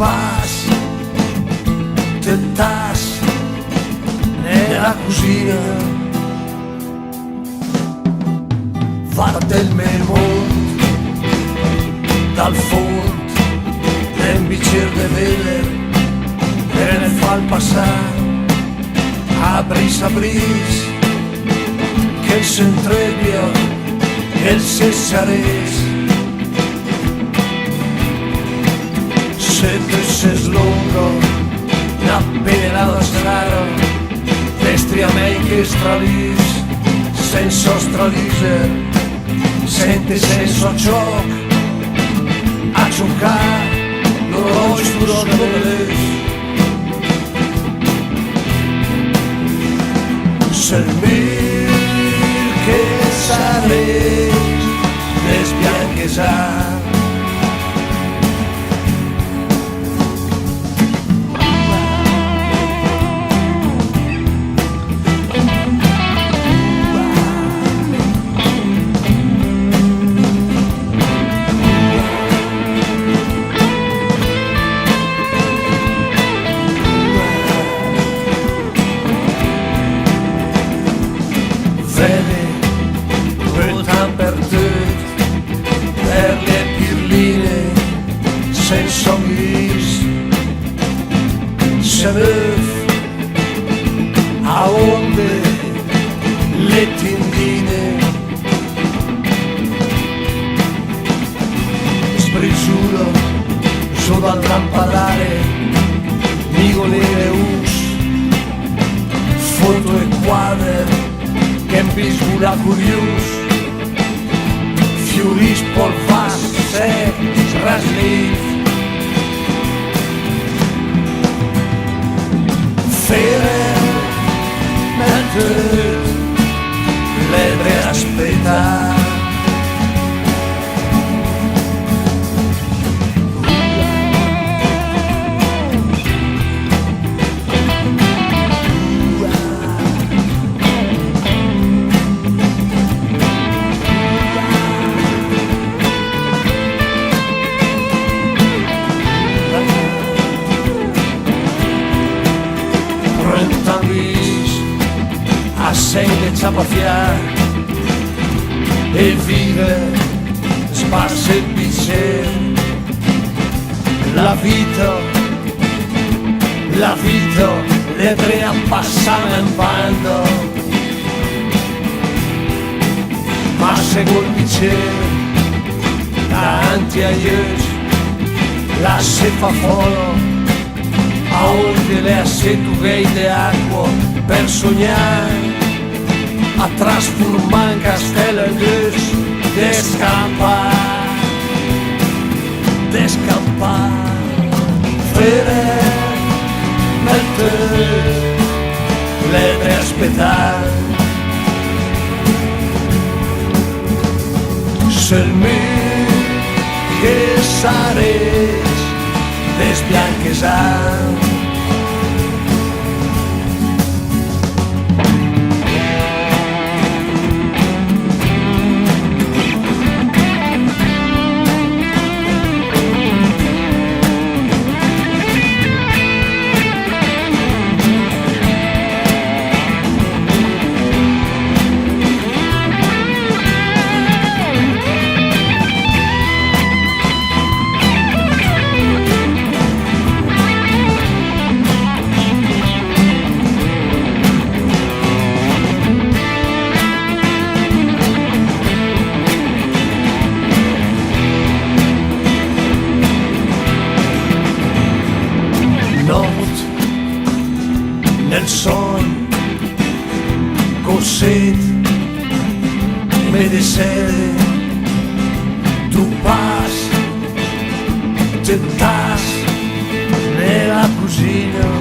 passi, te tassi nella cucina, guarda il monte dal fondo, nel bicchiere di vedere e ne fa il passare, abris, che il s'entrebia, che il cessares. Se tu sei lungo, una pelata strana, destri a me che stralis, senso stralise, senti senso gioc, a giocare, l'orologio scuro dove lei. Se il mil che sares, desbianchesar. Per le pirline senza vis, se veuf a onde le tindine, sbriciulo su dal lampadare, migolere us, foto e quadre che bisbula curios, fiuris polvas sec, raslit. Fere mentre l'ebre aspetta. A sede ciapafiar e vive sparse il bicchiere, la vita le tre passano in bando, ma seguo il bicchiere davanti a Jesù, la se fa foro a oltre le assetughe di acqua per sognare a trasformare in castello de scampare, fere mentre le aspettare. Se il me che sares desbianchesar. Nel son cos'et me de sede tu pas te tas nella cucina